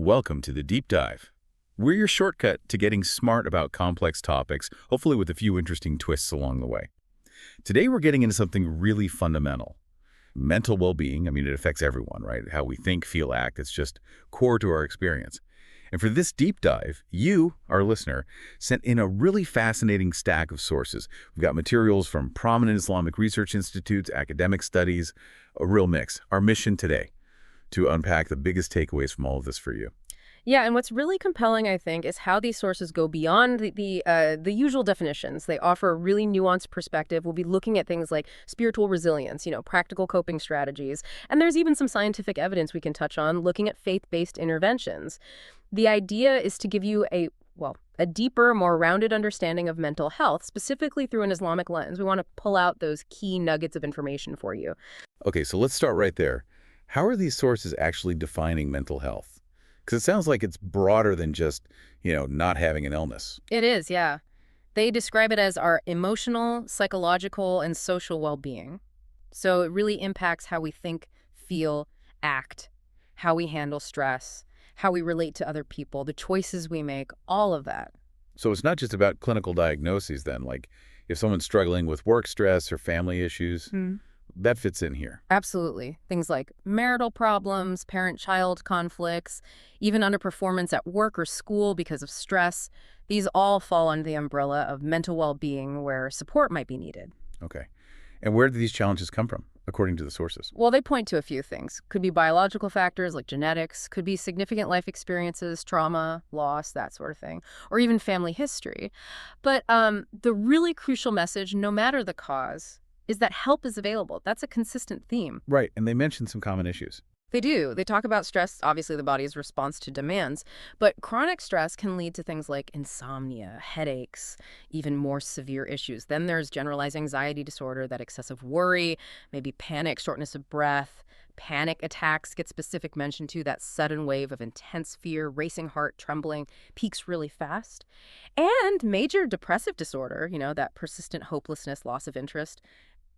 Welcome to the Deep Dive. We're your shortcut to getting smart about complex topics, hopefully with a few interesting twists along the way. Today we're getting into something really fundamental. Mental well-being. It affects everyone, right? How we think, feel, act. It's just core to our experience. And for this deep dive, you, our listener, sent in a really fascinating stack of sources. We've got materials from prominent Islamic research institutes, academic studies, a real mix. Our mission today, to unpack the biggest takeaways from all of this for you. Yeah, and what's really compelling, I think, is how these sources go beyond the usual definitions. They offer a really nuanced perspective. We'll be looking at things like spiritual resilience, practical coping strategies, and there's even some scientific evidence we can touch on looking at faith-based interventions. The idea is to give you a deeper, more rounded understanding of mental health, specifically through an Islamic lens. We want to pull out those key nuggets of information for you. Okay, so let's start right there. How are these sources actually defining mental health? Because it sounds like it's broader than just, not having an illness. It is, yeah. They describe it as our emotional, psychological, and social well-being. So it really impacts how we think, feel, act, how we handle stress, how we relate to other people, the choices we make, all of that. So it's not just about clinical diagnoses then, like if someone's struggling with work stress or family issues, that fits in here. Absolutely. Things like marital problems, parent-child conflicts, even underperformance at work or school because of stress. These all fall under the umbrella of mental well-being where support might be needed. Okay. And where do these challenges come from, according to the sources? Well, they point to a few things. Could be biological factors like genetics, could be significant life experiences, trauma, loss, that sort of thing, or even family history. But the really crucial message, no matter the cause, is that help is available. That's a consistent theme. Right, and they mentioned some common issues. They do. They talk about stress, obviously the body's response to demands, but chronic stress can lead to things like insomnia, headaches, even more severe issues. Then there's generalized anxiety disorder, that excessive worry, maybe panic, shortness of breath, panic attacks get specific mention too, that sudden wave of intense fear, racing heart, trembling, peaks really fast. And major depressive disorder, that persistent hopelessness, loss of interest,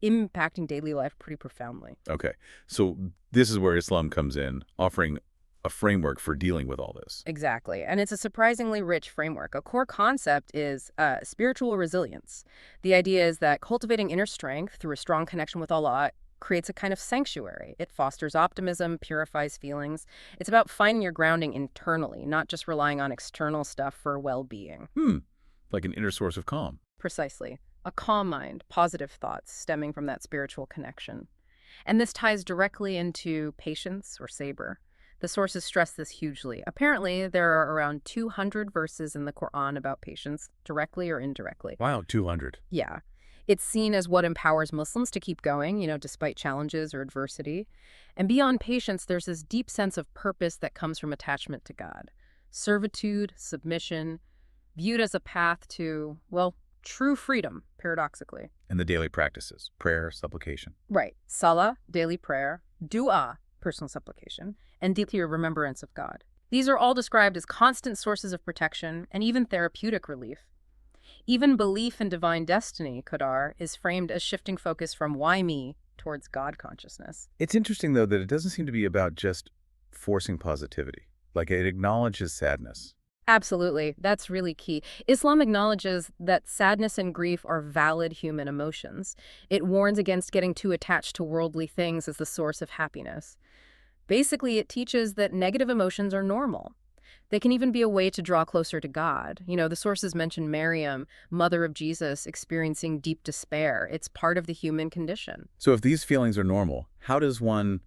impacting daily life pretty profoundly. Okay, so this is where Islam comes in, offering a framework for dealing with all this. Exactly. And it's a surprisingly rich framework. A core concept is spiritual resilience. The idea is that cultivating inner strength through a strong connection with Allah creates a kind of sanctuary. It fosters optimism, purifies feelings. It's about finding your grounding internally, not just relying on external stuff for well-being. Like an inner source of calm. Precisely. A calm mind, positive thoughts stemming from that spiritual connection. And this ties directly into patience or sabr. The sources stress this hugely. Apparently, there are around 200 verses in the Qur'an about patience, directly or indirectly. Wow, 200. Yeah. It's seen as what empowers Muslims to keep going, despite challenges or adversity. And beyond patience, there's this deep sense of purpose that comes from attachment to God. Servitude, submission, viewed as a path to, true freedom, paradoxically. And the daily practices, prayer, supplication. Right. Salah, daily prayer, dua, personal supplication, and dhikr, remembrance of God. These are all described as constant sources of protection and even therapeutic relief. Even belief in divine destiny, Qadar, is framed as shifting focus from why me towards God consciousness. It's interesting, though, that it doesn't seem to be about just forcing positivity. Like it acknowledges sadness. Absolutely. That's really key. Islam acknowledges that sadness and grief are valid human emotions. It warns against getting too attached to worldly things as the source of happiness. Basically, it teaches that negative emotions are normal. They can even be a way to draw closer to God. The sources mention Maryam, mother of Jesus, experiencing deep despair. It's part of the human condition. So if these feelings are normal, how does one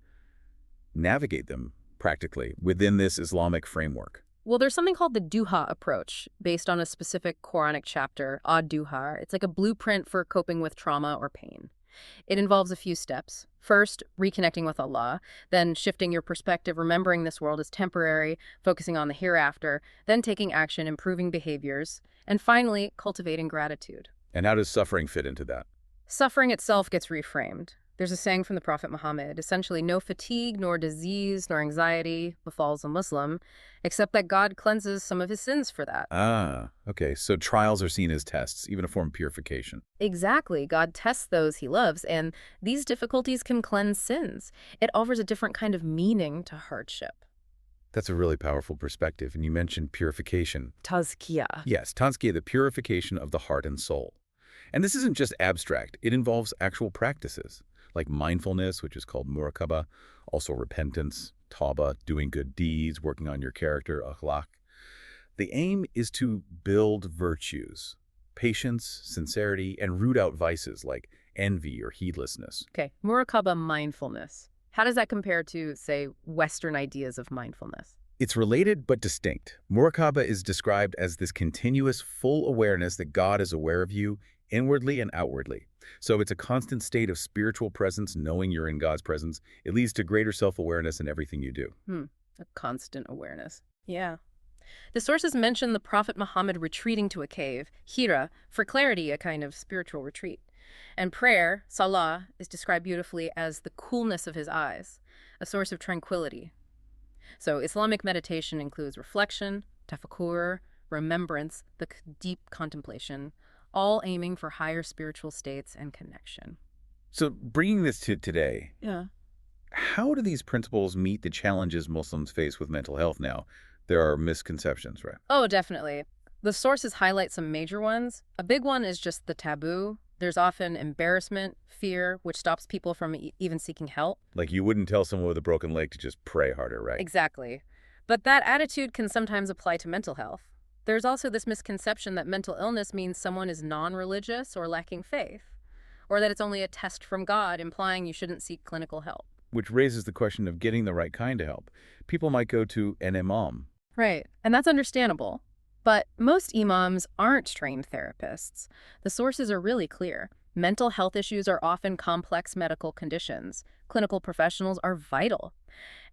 navigate them practically within this Islamic framework? Well, there's something called the duha approach, based on a specific Quranic chapter, ad-duha. It's like a blueprint for coping with trauma or pain. It involves a few steps. First, reconnecting with Allah, then shifting your perspective, remembering this world is temporary, focusing on the hereafter, then taking action, improving behaviors, and finally, cultivating gratitude. And how does suffering fit into that? Suffering itself gets reframed. There's a saying from the Prophet Muhammad, essentially no fatigue, nor disease, nor anxiety befalls a Muslim, except that God cleanses some of his sins for that. Ah, okay. So trials are seen as tests, even a form of purification. Exactly. God tests those he loves, and these difficulties can cleanse sins. It offers a different kind of meaning to hardship. That's a really powerful perspective, and you mentioned purification. Tazkiyah. Yes, tanzkiyah, the purification of the heart and soul. And this isn't just abstract. It involves actual practices, like mindfulness, which is called muraqabah, also repentance, tawbah, doing good deeds, working on your character, akhlaq. The aim is to build virtues, patience, sincerity, and root out vices like envy or heedlessness. Okay, muraqabah mindfulness. How does that compare to, say, Western ideas of mindfulness? It's related but distinct. Muraqabah is described as this continuous, full awareness that God is aware of you inwardly and outwardly. So it's a constant state of spiritual presence, knowing you're in God's presence. It leads to greater self-awareness in everything you do. A constant awareness. Yeah. The sources mention the Prophet Muhammad retreating to a cave, Hira, for clarity, a kind of spiritual retreat. And prayer, salah, is described beautifully as the coolness of his eyes, a source of tranquility. So Islamic meditation includes reflection, tafakkur, remembrance, deep contemplation, all aiming for higher spiritual states and connection. So bringing this to today, Yeah. how do these principles meet the challenges Muslims face with mental health now? There are misconceptions, right? Oh, definitely. The sources highlight some major ones. A big one is just the taboo. There's often embarrassment, fear, which stops people from even seeking help. Like you wouldn't tell someone with a broken leg to just pray harder, right? Exactly. But that attitude can sometimes apply to mental health. There's also this misconception that mental illness means someone is non-religious or lacking faith, or that it's only a test from God, implying you shouldn't seek clinical help. Which raises the question of getting the right kind of help. People might go to an imam. Right, and that's understandable. But most imams aren't trained therapists. The sources are really clear. Mental health issues are often complex medical conditions. Clinical professionals are vital.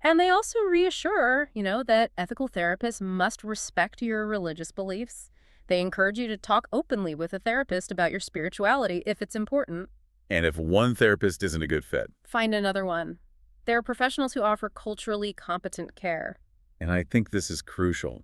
And they also reassure, that ethical therapists must respect your religious beliefs. They encourage you to talk openly with a therapist about your spirituality if it's important. And if one therapist isn't a good fit. Find another one. There are professionals who offer culturally competent care. And I think this is crucial.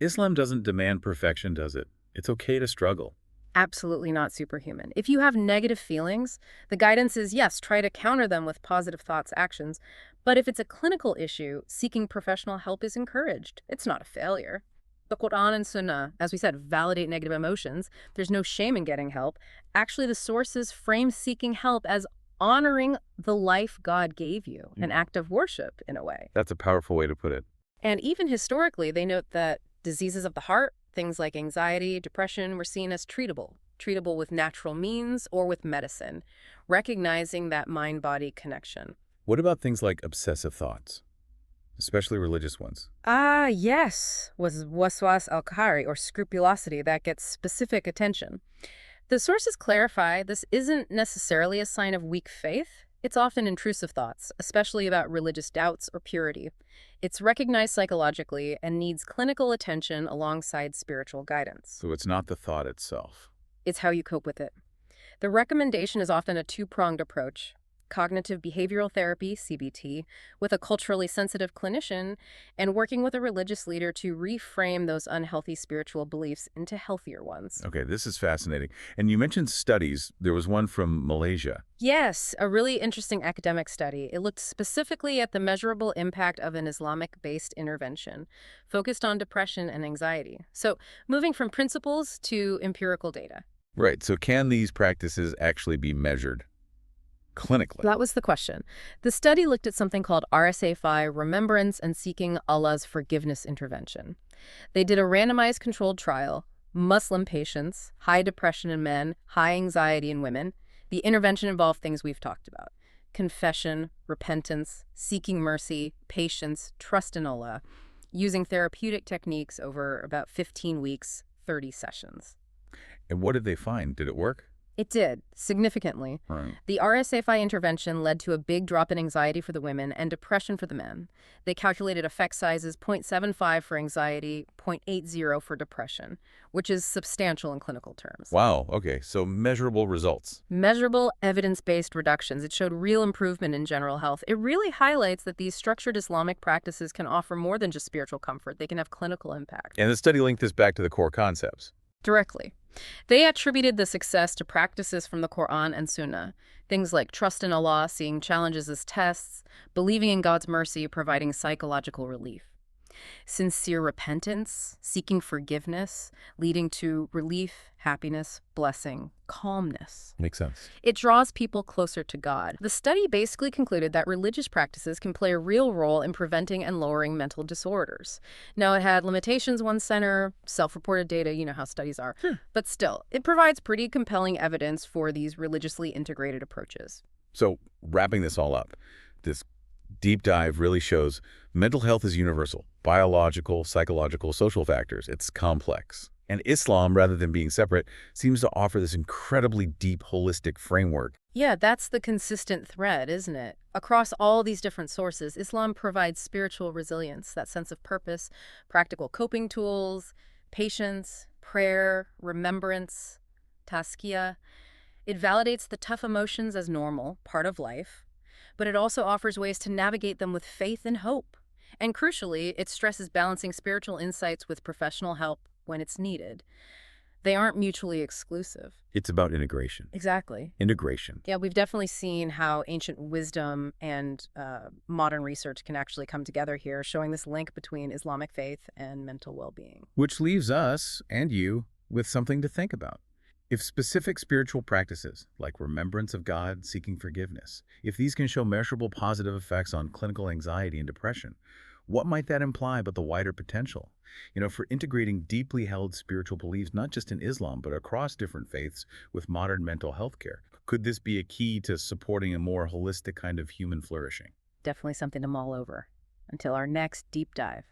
Islam doesn't demand perfection, does it? It's okay to struggle. Absolutely not superhuman. If you have negative feelings, the guidance is, yes, try to counter them with positive thoughts, actions. But if it's a clinical issue, seeking professional help is encouraged. It's not a failure. The Qur'an and Sunnah, as we said, validate negative emotions. There's no shame in getting help. Actually, the sources frame seeking help as honoring the life God gave you, an act of worship in a way. That's a powerful way to put it. And even historically, they note that diseases of the heart, things like anxiety, depression, were seen as treatable with natural means or with medicine, recognizing that mind-body connection. What about things like obsessive thoughts, especially religious ones? Yes, was waswas al-qahari, or scrupulosity, that gets specific attention. The sources clarify this isn't necessarily a sign of weak faith. It's often intrusive thoughts, especially about religious doubts or purity. It's recognized psychologically and needs clinical attention alongside spiritual guidance. So it's not the thought itself. It's how you cope with it. The recommendation is often a two-pronged approach: cognitive behavioral therapy, CBT, with a culturally sensitive clinician, and working with a religious leader to reframe those unhealthy spiritual beliefs into healthier ones. Okay, this is fascinating. And you mentioned studies. There was one from Malaysia. Yes, a really interesting academic study. It looked specifically at the measurable impact of an Islamic-based intervention, focused on depression and anxiety. So moving from principles to empirical data. Right, so can these practices actually be measured clinically? That was the question. The study looked at something called RSA-5, Remembrance and Seeking Allah's Forgiveness Intervention. They did a randomized controlled trial, Muslim patients, high depression in men, high anxiety in women. The intervention involved things we've talked about: confession, repentance, seeking mercy, patience, trust in Allah, using therapeutic techniques over about 15 weeks, 30 sessions. And what did they find? Did it work? It did, significantly. Right. The RSA-5 intervention led to a big drop in anxiety for the women and depression for the men. They calculated effect sizes 0.75 for anxiety, 0.80 for depression, which is substantial in clinical terms. Wow, okay, so measurable results. Measurable, evidence-based reductions. It showed real improvement in general health. It really highlights that these structured Islamic practices can offer more than just spiritual comfort. They can have clinical impact. And the study linked this back to the core concepts. Directly. They attributed the success to practices from the Qur'an and Sunnah, things like trust in Allah, seeing challenges as tests, believing in God's mercy, providing psychological relief. Sincere repentance, seeking forgiveness, leading to relief, happiness, blessing, calmness. Makes sense. It draws people closer to God. The study basically concluded that religious practices can play a real role in preventing and lowering mental disorders. Now, it had limitations, one center, self-reported data, you know how studies are. But still, it provides pretty compelling evidence for these religiously integrated approaches. So, wrapping this all up, this deep dive really shows mental health is universal. Biological, psychological, social factors. It's complex. And Islam, rather than being separate, seems to offer this incredibly deep, holistic framework. Yeah, that's the consistent thread, isn't it? Across all these different sources, Islam provides spiritual resilience, that sense of purpose, practical coping tools, patience, prayer, remembrance, tazkiyah. It validates the tough emotions as normal, part of life, but it also offers ways to navigate them with faith and hope. And crucially, it stresses balancing spiritual insights with professional help when it's needed. They aren't mutually exclusive. It's about integration. Exactly. Integration. Yeah, we've definitely seen how ancient wisdom and modern research can actually come together here, showing this link between Islamic faith and mental well-being. Which leaves us, and you, with something to think about. If specific spiritual practices, like remembrance of God, seeking forgiveness, if these can show measurable positive effects on clinical anxiety and depression, what might that imply about the wider potential? For integrating deeply held spiritual beliefs, not just in Islam, but across different faiths with modern mental health care? Could this be a key to supporting a more holistic kind of human flourishing? Definitely something to mull over. Until our next deep dive.